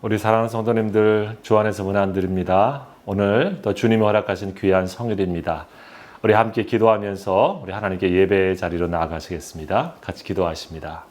우리 사랑하는 성도님들 주 안에서 문안 드립니다. 오늘 또 주님이 허락하신 귀한 성일입니다. 우리 함께 기도하면서 우리 하나님께 예배의 자리로 나아가시겠습니다. 같이 기도하십니다.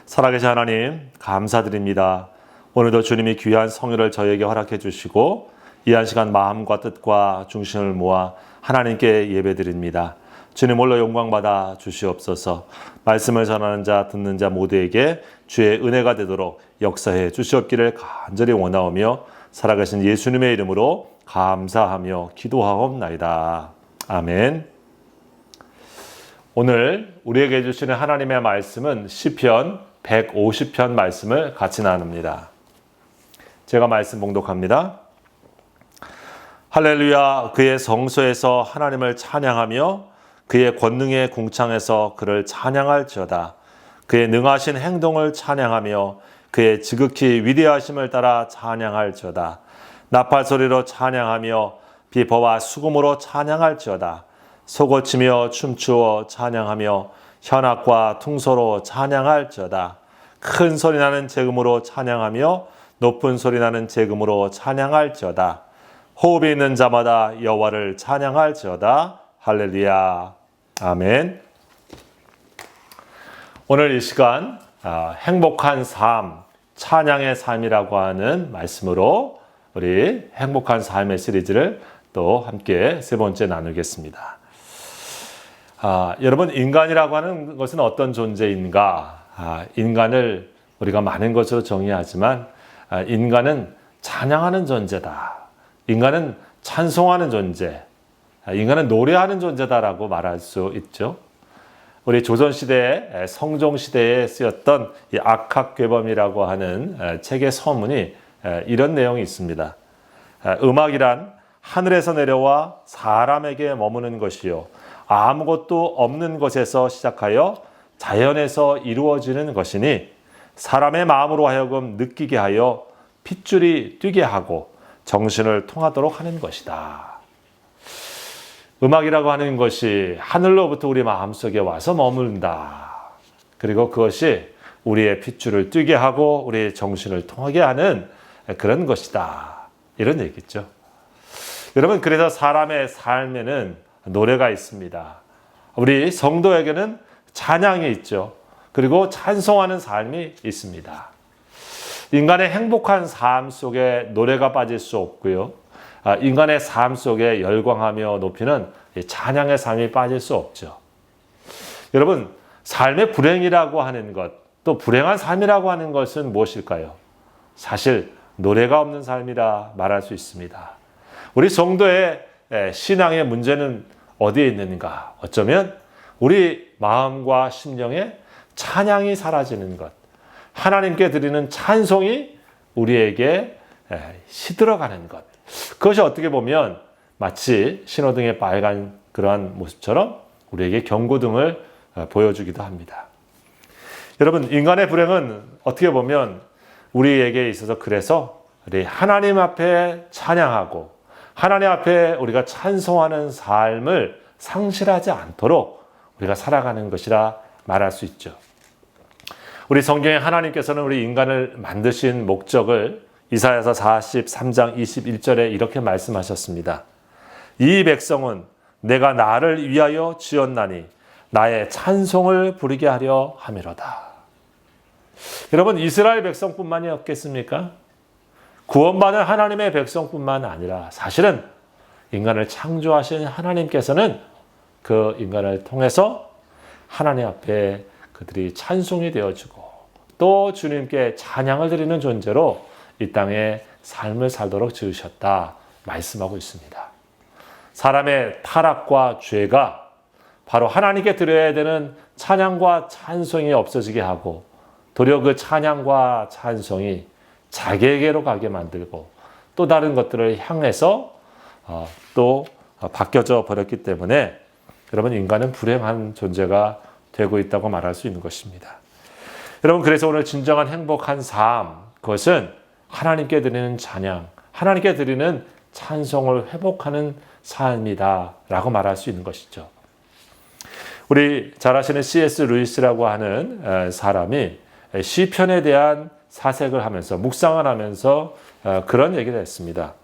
살아계신 하나님 감사드립니다. 오늘도 주님이 귀한 성일을 저에게 허락해 주시고 이 한 시간 마음과 뜻과 중심을 모아 하나님께 예배드립니다. 주님 홀로 영광받아 주시옵소서. 말씀을 전하는 자 듣는 자 모두에게 주의 은혜가 되도록 역사해 주시옵기를 간절히 원하오며 살아가신 예수님의 이름으로 감사하며 기도하옵나이다. 아멘. 오늘 우리에게 주시는 하나님의 말씀은 시편 150편 말씀을 같이 나눕니다. 제가 말씀 봉독합니다. 할렐루야. 그의 성소에서 하나님을 찬양하며 그의 권능의 궁창에서 그를 찬양할지어다. 그의 능하신 행동을 찬양하며 그의 지극히 위대하심을 따라 찬양할지어다. 나팔 소리로 찬양하며 비퍼와 수금으로 찬양할지어다. 소고치며 춤추어 찬양하며 현악과 퉁소로 찬양할지어다. 큰 소리 나는 재금으로 찬양하며 높은 소리 나는 재금으로 찬양할지어다. 호흡이 있는 자마다 여호와를 찬양할지어다. 할렐루야. 아멘. 오늘 이 시간 행복한 삶, 찬양의 삶이라고 하는 말씀으로 우리 행복한 삶의 시리즈를 또 함께 세 번째 나누겠습니다. 여러분, 인간이라고 하는 것은 어떤 존재인가? 인간을 우리가 많은 것으로 정의하지만 인간은 찬양하는 존재다. 인간은 찬송하는 존재. 인간은 노래하는 존재다라고 말할 수 있죠. 우리 조선시대에 성종시대에 쓰였던 이 악학괴범이라고 하는 책의 서문이 이런 내용이 있습니다. 음악이란 하늘에서 내려와 사람에게 머무는 것이요 아무것도 없는 것에서 시작하여 자연에서 이루어지는 것이니 사람의 마음으로 하여금 느끼게 하여 핏줄이 뛰게 하고 정신을 통하도록 하는 것이다. 음악이라고 하는 것이 하늘로부터 우리 마음속에 와서 머문다. 그리고 그것이 우리의 핏줄을 뛰게 하고 우리의 정신을 통하게 하는 그런 것이다. 이런 얘기죠. 여러분, 그래서 사람의 삶에는 노래가 있습니다. 우리 성도에게는 찬양이 있죠. 그리고 찬송하는 삶이 있습니다. 인간의 행복한 삶 속에 노래가 빠질 수 없고요. 인간의 삶 속에 열광하며 높이는 찬양의 삶이 빠질 수 없죠. 여러분, 삶의 불행이라고 하는 것, 또 불행한 삶이라고 하는 것은 무엇일까요? 사실 노래가 없는 삶이라 말할 수 있습니다. 우리 성도의 신앙의 문제는 어디에 있는가? 어쩌면 우리 마음과 심령에 찬양이 사라지는 것, 하나님께 드리는 찬송이 우리에게 시들어가는 것. 그것이 어떻게 보면 마치 신호등의 빨간 그러한 모습처럼 우리에게 경고등을 보여주기도 합니다. 여러분, 인간의 불행은 어떻게 보면 우리에게 있어서 그래서 우리 하나님 앞에 찬양하고 하나님 앞에 우리가 찬송하는 삶을 상실하지 않도록 우리가 살아가는 것이라 말할 수 있죠. 우리 성경에 하나님께서는 우리 인간을 만드신 목적을 이사야서 43장 21절에 이렇게 말씀하셨습니다. 이 백성은 내가 나를 위하여 지었나니 나의 찬송을 부르게 하려 함이로다. 여러분, 이스라엘 백성뿐만이 없겠습니까? 구원받은 하나님의 백성뿐만 아니라 사실은 인간을 창조하신 하나님께서는 그 인간을 통해서 하나님 앞에 그들이 찬송이 되어주고 또 주님께 찬양을 드리는 존재로 이 땅에 삶을 살도록 지으셨다 말씀하고 있습니다. 사람의 타락과 죄가 바로 하나님께 드려야 되는 찬양과 찬송이 없어지게 하고 도리어 그 찬양과 찬송이 자기에게로 가게 만들고 또 다른 것들을 향해서 또 바뀌어져 버렸기 때문에 여러분, 인간은 불행한 존재가 되고 있다고 말할 수 있는 것입니다. 여러분, 그래서 오늘 진정한 행복한 삶, 그것은 하나님께 드리는 찬양, 하나님께 드리는 찬송을 회복하는 삶이다 라고 말할 수 있는 것이죠. 우리 잘 아시는 C.S. 루이스라고 하는 사람이 시편에 대한 사색을 하면서 묵상을 하면서 그런 얘기를 했습니다.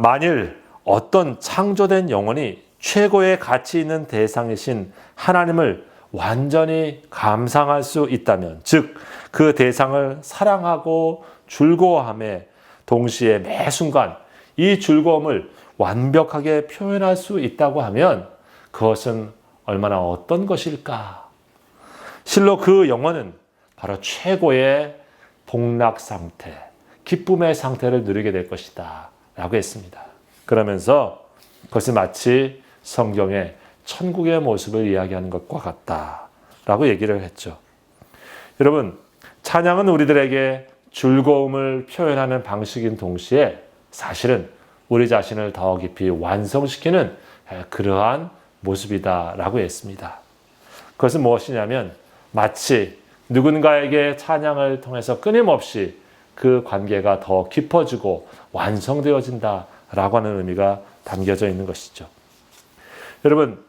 만일 어떤 창조된 영혼이 최고의 가치 있는 대상이신 하나님을 완전히 감상할 수 있다면, 즉 그 대상을 사랑하고 즐거워함에 동시에 매 순간 이 즐거움을 완벽하게 표현할 수 있다고 하면 그것은 얼마나 어떤 것일까? 실로 그 영혼은 바로 최고의 복락 상태, 기쁨의 상태를 누리게 될 것이다 라고 했습니다. 그러면서 그것이 마치 성경의 천국의 모습을 이야기하는 것과 같다라고 얘기를 했죠. 여러분, 찬양은 우리들에게 즐거움을 표현하는 방식인 동시에 사실은 우리 자신을 더 깊이 완성시키는 그러한 모습이다라고 했습니다. 그것은 무엇이냐면 마치 누군가에게 찬양을 통해서 끊임없이 그 관계가 더 깊어지고 완성되어진다라고 하는 의미가 담겨져 있는 것이죠. 여러분,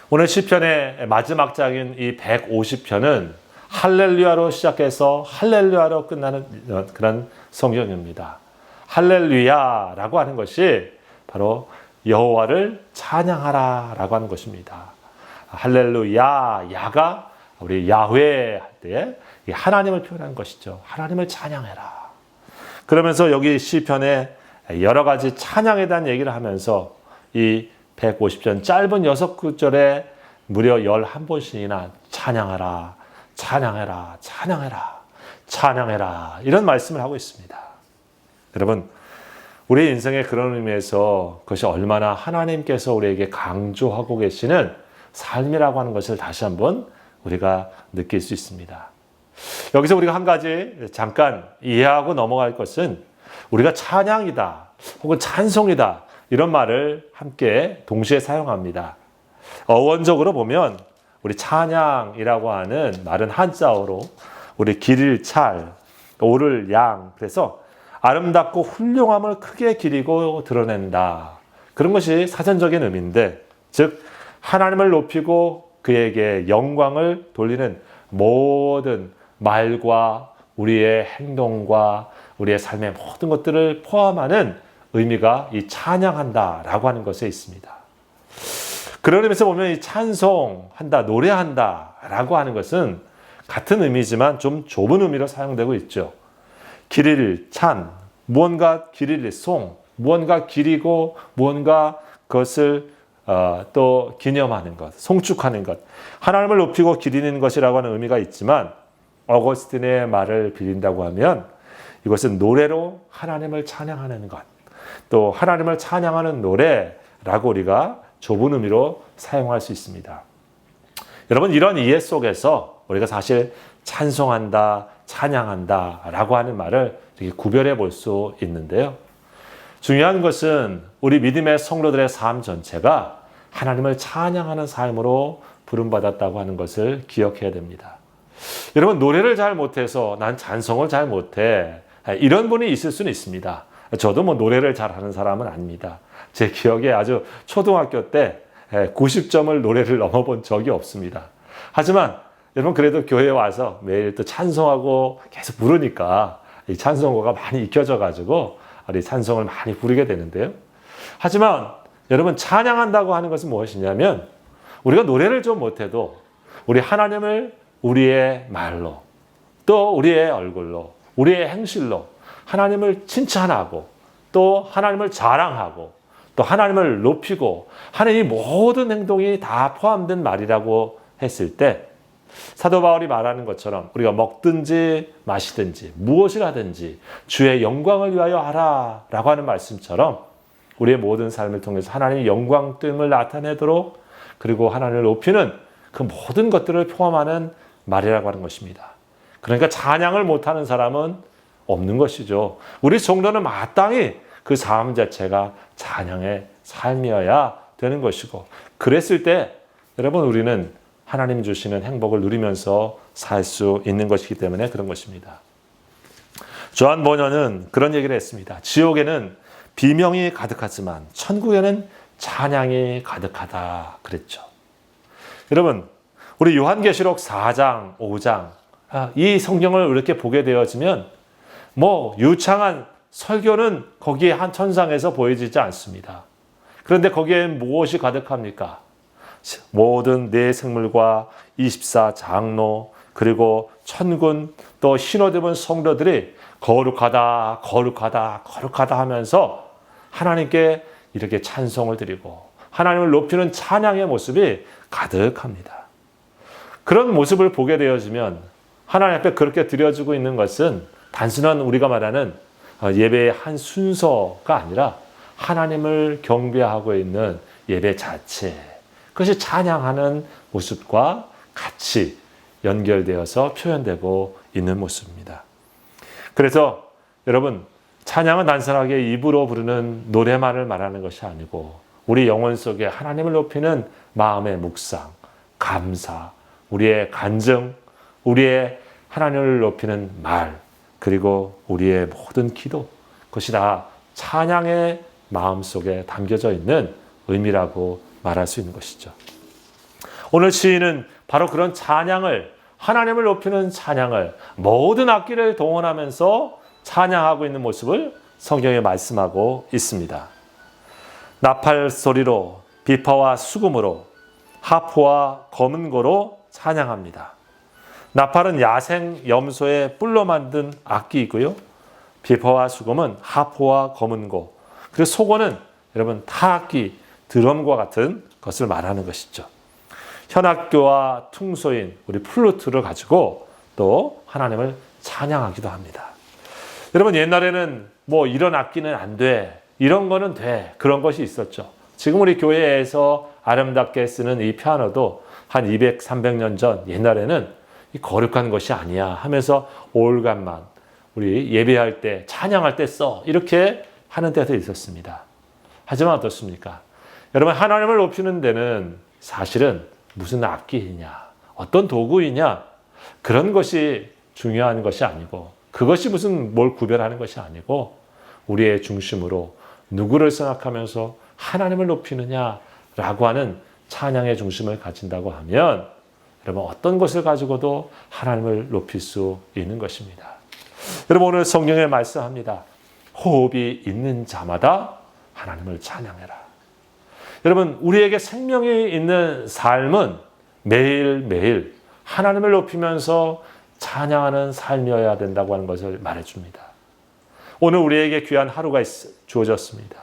오늘 시편의 마지막 장인 이 150편은 할렐루야로 시작해서 할렐루야로 끝나는 그런 성경입니다. 할렐루야라고 하는 것이 바로 여호와를 찬양하라라고 하는 것입니다. 할렐루야, 야가 우리 야훼 할 때 하나님을 표현하는 것이죠. 하나님을 찬양해라. 그러면서 여기 시편에 여러 가지 찬양에 대한 얘기를 하면서 이 150편 짧은 6구절에 무려 11번씩이나 찬양하라, 찬양해라, 찬양해라, 찬양해라 이런 말씀을 하고 있습니다. 여러분, 우리 인생의 그런 의미에서 그것이 얼마나 하나님께서 우리에게 강조하고 계시는 삶이라고 하는 것을 다시 한번 우리가 느낄 수 있습니다. 여기서 우리가 한 가지 잠깐 이해하고 넘어갈 것은 우리가 찬양이다 혹은 찬송이다 이런 말을 함께 동시에 사용합니다. 어원적으로 보면 우리 찬양이라고 하는 말은 한자어로 우리 기릴 찰, 오를 양, 그래서 아름답고 훌륭함을 크게 기리고 드러낸다. 그런 것이 사전적인 의미인데, 즉 하나님을 높이고 그에게 영광을 돌리는 모든 말과 우리의 행동과 우리의 삶의 모든 것들을 포함하는 의미가 이 찬양한다라고 하는 것에 있습니다. 그런 의미에서 보면 이 찬송한다, 노래한다라고 하는 것은 같은 의미지만 좀 좁은 의미로 사용되고 있죠. 기릴 찬, 무언가 기릴 송, 무언가 기리고 무언가 그것을 또 기념하는 것, 송축하는 것, 하나님을 높이고 기리는 것이라고 하는 의미가 있지만 어거스틴의 말을 빌린다고 하면 이것은 노래로 하나님을 찬양하는 것, 또 하나님을 찬양하는 노래라고 우리가 좁은 의미로 사용할 수 있습니다. 여러분, 이런 이해 속에서 우리가 사실 찬송한다, 찬양한다 라고 하는 말을 이렇게 구별해 볼 수 있는데요. 중요한 것은 우리 믿음의 성도들의 삶 전체가 하나님을 찬양하는 삶으로 부름받았다고 하는 것을 기억해야 됩니다. 여러분, 노래를 잘 못해서 난 찬송을 잘 못해 이런 분이 있을 수는 있습니다. 저도 노래를 잘하는 사람은 아닙니다. 제 기억에 아주 초등학교 때 90점을 노래를 넘어본 적이 없습니다. 하지만 여러분, 그래도 교회에 와서 매일 또 찬송하고 계속 부르니까 이 찬송어가 많이 익혀져 가지고 우리 찬송을 많이 부르게 되는데요. 하지만 여러분, 찬양한다고 하는 것은 무엇이냐면 우리가 노래를 좀 못해도 우리 하나님을 우리의 말로 또 우리의 얼굴로 우리의 행실로 하나님을 칭찬하고 또 하나님을 자랑하고 또 하나님을 높이고 하는 이 모든 행동이 다 포함된 말이라고 했을 때 사도 바울이 말하는 것처럼 우리가 먹든지 마시든지 무엇을 하든지 주의 영광을 위하여 하라 라고 하는 말씀처럼 우리의 모든 삶을 통해서 하나님의 영광됨을 나타내도록 그리고 하나님을 높이는 그 모든 것들을 포함하는 말이라고 하는 것입니다. 그러니까 찬양을 못하는 사람은 없는 것이죠. 우리 성도는 마땅히 그 삶 자체가 찬양의 삶이어야 되는 것이고, 그랬을 때 여러분, 우리는 하나님 주시는 행복을 누리면서 살 수 있는 것이기 때문에 그런 것입니다. 조한 번연은 그런 얘기를 했습니다. 지옥에는 비명이 가득하지만 천국에는 찬양이 가득하다 그랬죠. 여러분, 우리 요한계시록 4장, 5장 이 성경을 이렇게 보게 되어지면 유창한 설교는 거기에 한 천상에서 보여지지 않습니다. 그런데 거기에 무엇이 가득합니까? 모든 내 생물과 24 장로 그리고 천군 또 신옷 입은 성도들이 거룩하다 거룩하다 거룩하다 하면서 하나님께 이렇게 찬송을 드리고 하나님을 높이는 찬양의 모습이 가득합니다. 그런 모습을 보게 되어지면 하나님 앞에 그렇게 드려지고 있는 것은 단순한 우리가 말하는 예배의 한 순서가 아니라 하나님을 경배하고 있는 예배 자체, 그것이 찬양하는 모습과 같이 연결되어서 표현되고 있는 모습입니다. 그래서 여러분, 찬양은 단순하게 입으로 부르는 노래만을 말하는 것이 아니고 우리 영혼 속에 하나님을 높이는 마음의 묵상, 감사, 우리의 간증, 우리의 하나님을 높이는 말, 그리고 우리의 모든 기도, 그것이 다 찬양의 마음속에 담겨져 있는 의미라고 말할 수 있는 것이죠. 오늘 시인은 바로 그런 찬양을, 하나님을 높이는 찬양을 모든 악기를 동원하면서 찬양하고 있는 모습을 성경에 말씀하고 있습니다. 나팔 소리로, 비파와 수금으로, 하프와 검은고로 찬양합니다. 나팔은 야생 염소의 뿔로 만든 악기이고요. 비파와 수금은 하프와 검은고, 그리고 소고는 여러분 타악기, 드럼과 같은 것을 말하는 것이죠. 현악교와 퉁소인, 우리 플루트를 가지고 또 하나님을 찬양하기도 합니다. 여러분, 옛날에는 이런 악기는 안 돼, 이런 거는 돼, 그런 것이 있었죠. 지금 우리 교회에서 아름답게 쓰는 이 피아노도 한 200, 300년 전 옛날에는 이 거룩한 것이 아니야 하면서 올간만 우리 예배할 때, 찬양할 때 써, 이렇게 하는 때도 있었습니다. 하지만 어떻습니까? 여러분, 하나님을 높이는 데는 사실은 무슨 악기이냐, 어떤 도구이냐, 그런 것이 중요한 것이 아니고, 그것이 무슨 뭘 구별하는 것이 아니고, 우리의 중심으로 누구를 생각하면서 하나님을 높이느냐라고 하는 찬양의 중심을 가진다고 하면 여러분, 어떤 것을 가지고도 하나님을 높일 수 있는 것입니다. 여러분, 오늘 성경에 말씀합니다. 호흡이 있는 자마다 하나님을 찬양해라. 여러분, 우리에게 생명이 있는 삶은 매일매일 하나님을 높이면서 찬양하는 삶이어야 된다고 하는 것을 말해줍니다. 오늘 우리에게 귀한 하루가 주어졌습니다.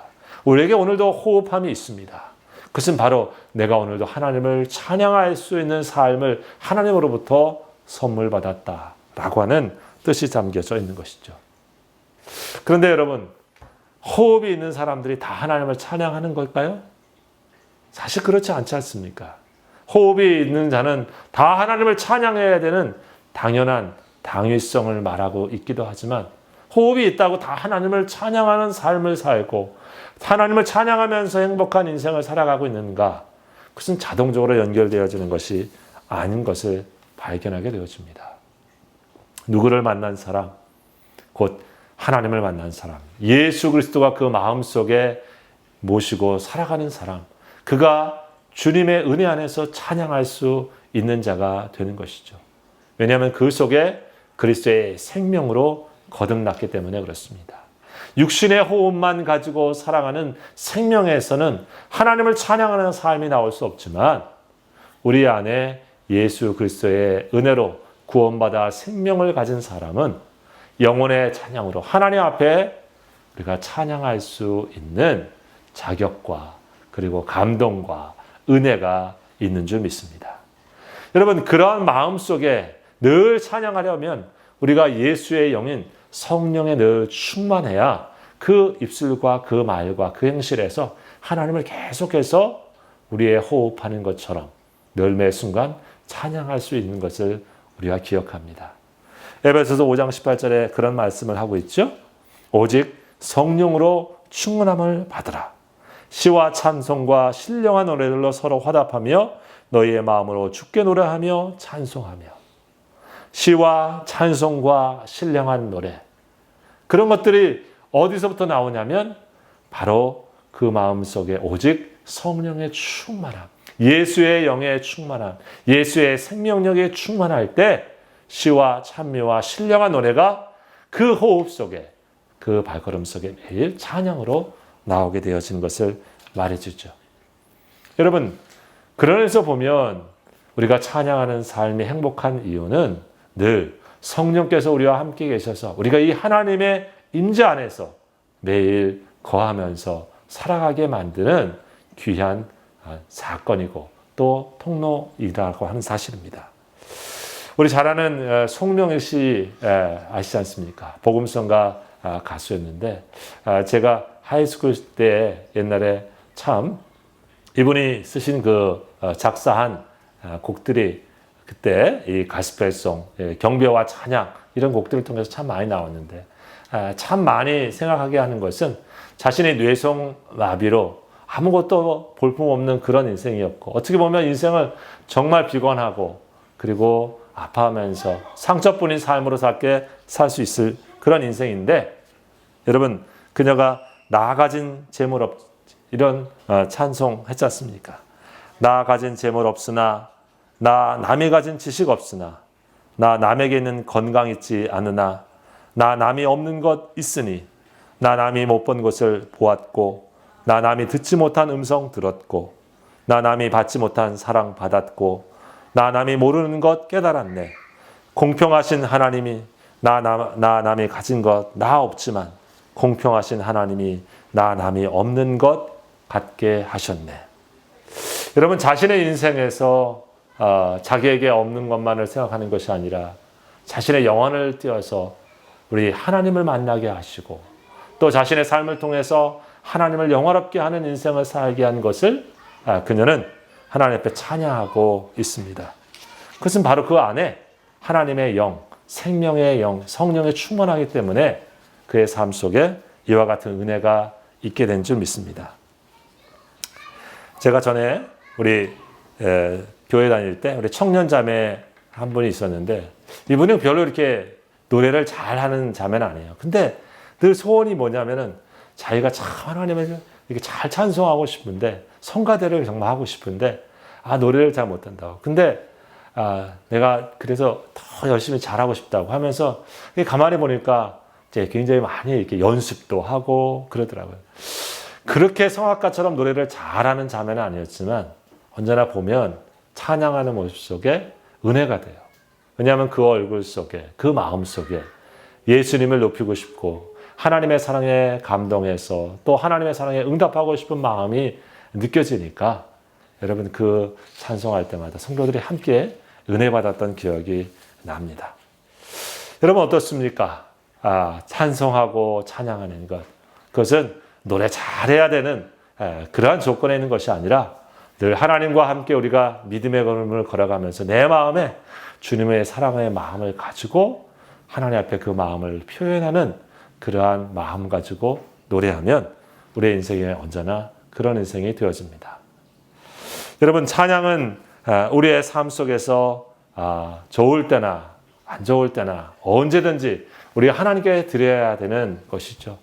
우리에게 오늘도 호흡함이 있습니다. 그것은 바로 내가 오늘도 하나님을 찬양할 수 있는 삶을 하나님으로부터 선물 받았다라고 하는 뜻이 담겨져 있는 것이죠. 그런데 여러분, 호흡이 있는 사람들이 다 하나님을 찬양하는 걸까요? 사실 그렇지 않지 않습니까? 호흡이 있는 자는 다 하나님을 찬양해야 되는 당연한 당위성을 말하고 있기도 하지만, 호흡이 있다고 다 하나님을 찬양하는 삶을 살고 하나님을 찬양하면서 행복한 인생을 살아가고 있는가? 그것은 자동적으로 연결되어지는 것이 아닌 것을 발견하게 되어집니다. 누구를 만난 사람, 곧 하나님을 만난 사람, 예수 그리스도가 그 마음속에 모시고 살아가는 사람, 그가 주님의 은혜 안에서 찬양할 수 있는 자가 되는 것이죠. 왜냐하면 그 속에 그리스도의 생명으로 거듭났기 때문에 그렇습니다. 육신의 호흡만 가지고 살아가는 생명에서는 하나님을 찬양하는 삶이 나올 수 없지만, 우리 안에 예수 그리스도의 은혜로 구원받아 생명을 가진 사람은 영혼의 찬양으로 하나님 앞에 우리가 찬양할 수 있는 자격과 그리고 감동과 은혜가 있는 줄 믿습니다. 여러분, 그러한 마음 속에 늘 찬양하려면 우리가 예수의 영인 성령에 늘 충만해야 그 입술과 그 말과 그 행실에서 하나님을 계속해서 우리의 호흡하는 것처럼 늘 매 순간 찬양할 수 있는 것을 우리가 기억합니다. 에베소서 5장 18절에 그런 말씀을 하고 있죠. 오직 성령으로 충만함을 받으라. 시와 찬송과 신령한 노래들로 서로 화답하며 너희의 마음으로 주께 노래하며 찬송하며. 시와 찬송과 신령한 노래, 그런 것들이 어디서부터 나오냐면 바로 그 마음속에 오직 성령의 충만함, 예수의 영의 충만함, 예수의 생명력에 충만할 때 시와 찬미와 신령한 노래가 그 호흡 속에, 그 발걸음 속에 매일 찬양으로 나오게 되어진 것을 말해주죠. 여러분, 그러면서 보면 우리가 찬양하는 삶이 행복한 이유는 늘 성령께서 우리와 함께 계셔서 우리가 이 하나님의 임재 안에서 매일 거하면서 살아가게 만드는 귀한 사건이고 또 통로이라고 하는 사실입니다. 우리 잘 아는 송명일 씨 아시지 않습니까? 복음성가 가수였는데 제가 하이스쿨 때 옛날에 참 이분이 쓰신 그 작사한 곡들이 그때 이 가스펠송, 경배와 찬양 이런 곡들을 통해서 참 많이 나왔는데 참 많이 생각하게 하는 것은 자신의 뇌성 마비로 아무것도 볼품없는 그런 인생이었고 어떻게 보면 인생을 정말 비관하고 그리고 아파하면서 상처뿐인 삶으로 살 수 있을 그런 인생인데 여러분 그녀가 나 가진 재물 없 이런 찬송했지 않습니까? 나 가진 재물 없으나 나 남이 가진 지식 없으나 나 남에게 있는 건강 있지 않으나 나 남이 없는 것 있으니 나 남이 못 본 것을 보았고 나 남이 듣지 못한 음성 들었고 나 남이 받지 못한 사랑 받았고 나 남이 모르는 것 깨달았네. 공평하신 하나님이 나 남이 가진 것 나 없지만 공평하신 하나님이 나 남이 없는 것 갖게 하셨네. 여러분 자신의 인생에서 자기에게 없는 것만을 생각하는 것이 아니라 자신의 영혼을 띄어서 우리 하나님을 만나게 하시고 또 자신의 삶을 통해서 하나님을 영화롭게 하는 인생을 살게 한 것을 그녀는 하나님 앞에 찬양하고 있습니다. 그것은 바로 그 안에 하나님의 영, 생명의 영, 성령에 충만하기 때문에 그의 삶 속에 이와 같은 은혜가 있게 된 줄 믿습니다. 제가 전에 우리 교회 다닐 때 우리 청년 자매 한 분이 있었는데 이분은 별로 이렇게 노래를 잘하는 자매는 아니에요. 근데 늘 소원이 뭐냐면은 자기가 참 하나님을 이렇게 잘 찬송하고 싶은데 성가대를 정말 하고 싶은데 노래를 잘 못한다고. 근데 내가 그래서 더 열심히 잘하고 싶다고 하면서 가만히 보니까 이제 굉장히 많이 이렇게 연습도 하고 그러더라고요. 그렇게 성악가처럼 노래를 잘하는 자매는 아니었지만 언제나 보면 찬양하는 모습 속에 은혜가 돼요. 왜냐하면 그 얼굴 속에 그 마음 속에 예수님을 높이고 싶고 하나님의 사랑에 감동해서 또 하나님의 사랑에 응답하고 싶은 마음이 느껴지니까 여러분 그 찬송할 때마다 성도들이 함께 은혜 받았던 기억이 납니다. 여러분 어떻습니까? 찬송하고 찬양하는 것 그것은 노래 잘해야 되는 그러한 조건에 있는 것이 아니라 늘 하나님과 함께 우리가 믿음의 걸음을 걸어가면서 내 마음에 주님의 사랑의 마음을 가지고 하나님 앞에 그 마음을 표현하는 그러한 마음 가지고 노래하면 우리의 인생에 언제나 그런 인생이 되어집니다. 여러분 찬양은 우리의 삶 속에서 좋을 때나 안 좋을 때나 언제든지 우리가 하나님께 드려야 되는 것이죠.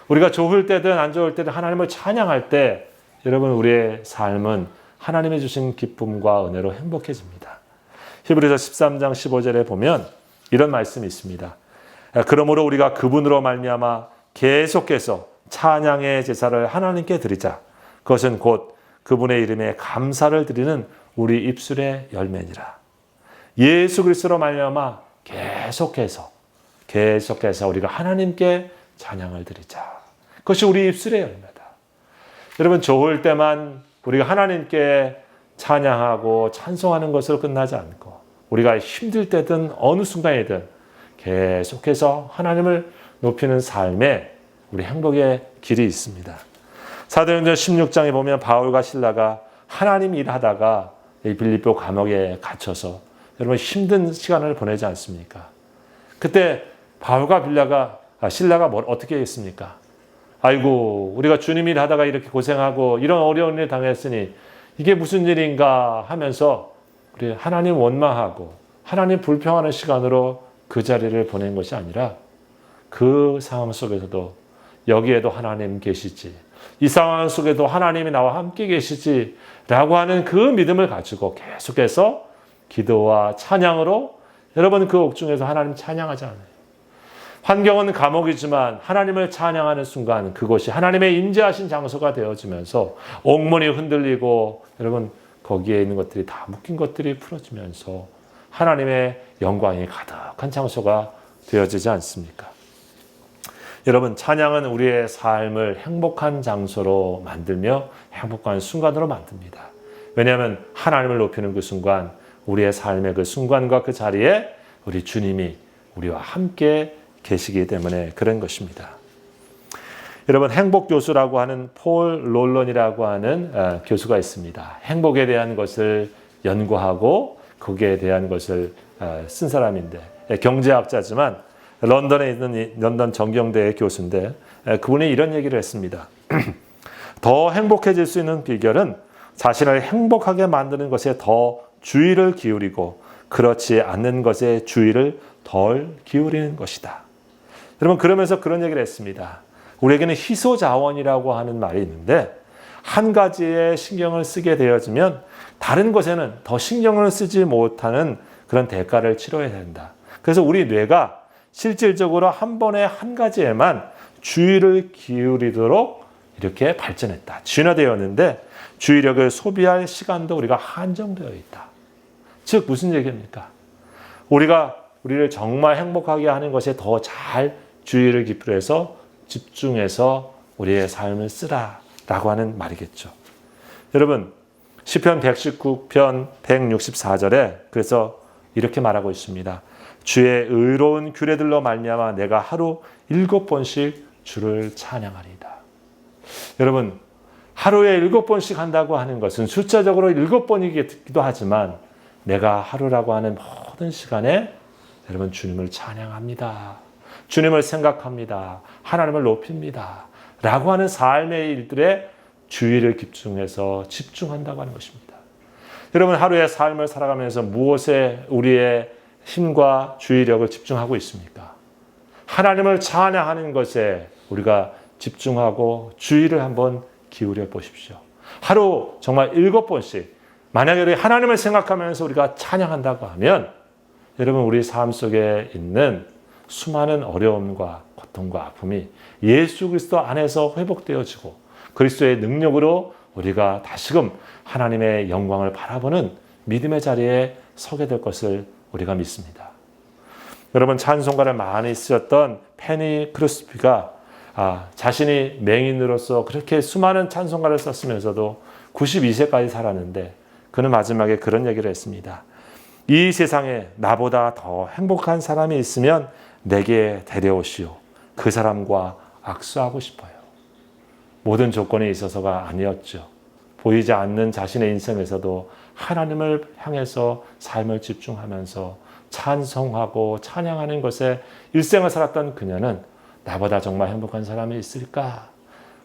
우리가 좋을 때든 안 좋을 때든 하나님을 찬양할 때 여러분 우리의 삶은 하나님이 주신 기쁨과 은혜로 행복해집니다. 히브리서 13장 15절에 보면 이런 말씀이 있습니다. 그러므로 우리가 그분으로 말미암아 계속해서 찬양의 제사를 하나님께 드리자. 그것은 곧 그분의 이름에 감사를 드리는 우리 입술의 열매니라. 예수 그리스도로 말미암아 계속해서 우리가 하나님께 찬양을 드리자. 그것이 우리 입술의 열매다. 여러분 좋을 때만 우리가 하나님께 찬양하고 찬송하는 것으로 끝나지 않고 우리가 힘들 때든 어느 순간이든 계속해서 하나님을 높이는 삶에 우리 행복의 길이 있습니다. 사도행전 16장에 보면 바울과 실라가 하나님 일하다가 이 빌립보 감옥에 갇혀서 여러분 힘든 시간을 보내지 않습니까? 그때 바울과 실라가 어떻게 했습니까? 아이고 우리가 주님 일하다가 이렇게 고생하고 이런 어려운 일 당했으니 이게 무슨 일인가 하면서 우리 하나님 원망하고 하나님 불평하는 시간으로 그 자리를 보낸 것이 아니라 그 상황 속에서도 여기에도 하나님 계시지 이 상황 속에도 하나님이 나와 함께 계시지 라고 하는 그 믿음을 가지고 계속해서 기도와 찬양으로 여러분 그 옥중에서 하나님 찬양하지 않아요. 환경은 감옥이지만 하나님을 찬양하는 순간 그곳이 하나님의 임재하신 장소가 되어지면서 옥문이 흔들리고 여러분 거기에 있는 것들이 다 묶인 것들이 풀어지면서 하나님의 영광이 가득한 장소가 되어지지 않습니까? 여러분 찬양은 우리의 삶을 행복한 장소로 만들며 행복한 순간으로 만듭니다. 왜냐하면 하나님을 높이는 그 순간 우리의 삶의 그 순간과 그 자리에 우리 주님이 우리와 함께 계시기 때문에 그런 것입니다. 여러분 행복교수라고 하는 폴 롤런이라고 하는 교수가 있습니다. 행복에 대한 것을 연구하고 거기에 대한 것을 쓴 사람인데 경제학자지만 런던에 있는 런던 정경대의 교수인데 그분이 이런 얘기를 했습니다. 더 행복해질 수 있는 비결은 자신을 행복하게 만드는 것에 더 주의를 기울이고 그렇지 않는 것에 주의를 덜 기울이는 것이다. 여러분 그러면서 그런 얘기를 했습니다. 우리에게는 희소자원이라고 하는 말이 있는데 한 가지에 신경을 쓰게 되어지면 다른 것에는 더 신경을 쓰지 못하는 그런 대가를 치러야 된다. 그래서 우리 뇌가 실질적으로 한 번에 한 가지에만 주의를 기울이도록 이렇게 발전했다. 진화되었는데 주의력을 소비할 시간도 우리가 한정되어 있다. 즉 무슨 얘기입니까? 우리를 정말 행복하게 하는 것에 더 잘 주의를 기울여서 집중해서 우리의 삶을 쓰라라고 하는 말이겠죠. 여러분 시편 119편 164절에 그래서 이렇게 말하고 있습니다. 주의 의로운 규례들로 말미암아 내가 하루 7번씩 주를 찬양하리이다. 여러분 하루에 7번씩 한다고 하는 것은 숫자적으로 7번이기도 하지만 내가 하루라고 하는 모든 시간에 여러분 주님을 찬양합니다. 주님을 생각합니다. 하나님을 높입니다. 라고 하는 삶의 일들에 주의를 집중한다고 하는 것입니다. 여러분 하루의 삶을 살아가면서 무엇에 우리의 힘과 주의력을 집중하고 있습니까? 하나님을 찬양하는 것에 우리가 집중하고 주의를 한번 기울여 보십시오. 하루 정말 7번씩 만약에 우리 하나님을 생각하면서 우리가 찬양한다고 하면 여러분 우리 삶 속에 있는 수많은 어려움과 고통과 아픔이 예수 그리스도 안에서 회복되어지고 그리스도의 능력으로 우리가 다시금 하나님의 영광을 바라보는 믿음의 자리에 서게 될 것을 우리가 믿습니다. 여러분 찬송가를 많이 쓰셨던 페니 크로스비가 자신이 맹인으로서 그렇게 수많은 찬송가를 썼으면서도 92세까지 살았는데 그는 마지막에 그런 얘기를 했습니다. 이 세상에 나보다 더 행복한 사람이 있으면 내게 데려오시오. 그 사람과 악수하고 싶어요. 모든 조건에 있어서가 아니었죠. 보이지 않는 자신의 인생에서도 하나님을 향해서 삶을 집중하면서 찬송하고 찬양하는 것에 일생을 살았던 그녀는 나보다 정말 행복한 사람이 있을까?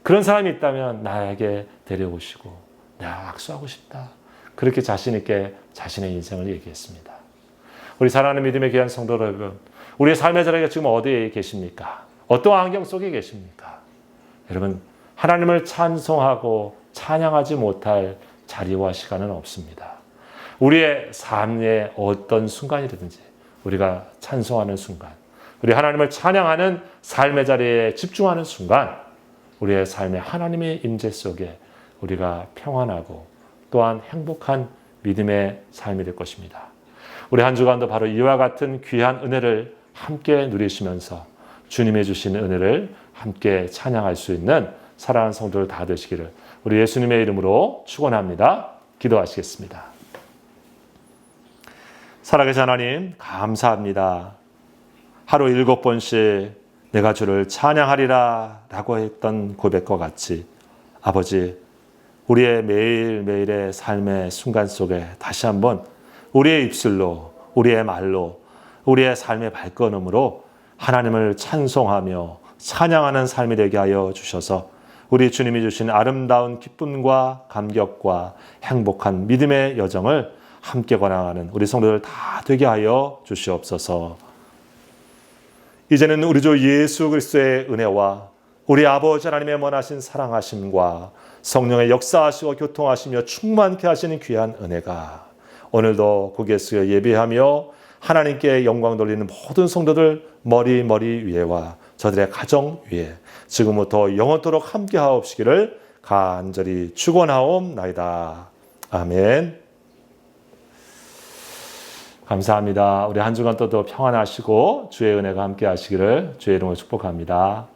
그런 사람이 있다면 나에게 데려오시고 내가 악수하고 싶다. 그렇게 자신 있게 자신의 인생을 얘기했습니다. 우리 사랑하는 믿음의 귀한 성도 여러분, 우리의 삶의 자리가 지금 어디에 계십니까? 어떤 환경 속에 계십니까? 여러분, 하나님을 찬송하고 찬양하지 못할 자리와 시간은 없습니다. 우리의 삶의 어떤 순간이든지 우리가 찬송하는 순간, 우리 하나님을 찬양하는 삶의 자리에 집중하는 순간 우리의 삶의 하나님의 임재 속에 우리가 평안하고 또한 행복한 믿음의 삶이 될 것입니다. 우리 한 주간도 바로 이와 같은 귀한 은혜를 함께 누리시면서 주님의 주신 은혜를 함께 찬양할 수 있는 사랑하는 성도들 다 되시기를 우리 예수님의 이름으로 축원합니다. 기도하시겠습니다. 살아계신 하나님 감사합니다. 하루 7번씩 내가 주를 찬양하리라 라고 했던 고백과 같이 아버지 우리의 매일매일의 삶의 순간 속에 다시 한번 우리의 입술로 우리의 말로 우리의 삶의 발걸음으로 하나님을 찬송하며 찬양하는 삶이 되게 하여 주셔서 우리 주님이 주신 아름다운 기쁨과 감격과 행복한 믿음의 여정을 함께 걸어가는 우리 성도들 다 되게 하여 주시옵소서. 이제는 우리 주 예수 그리스도의 은혜와 우리 아버지 하나님의 원하신 사랑하심과 성령의 역사하시고 교통하시며 충만케 하시는 귀한 은혜가 오늘도 고개 숙여 예배하며 하나님께 영광 돌리는 모든 성도들 머리 위에와 저들의 가정 위에 지금부터 영원토록 함께 하옵시기를 간절히 축원하옵나이다. 아멘. 감사합니다. 우리 한 주간 또 평안하시고 주의 은혜가 함께 하시기를 주의 이름으로 축복합니다.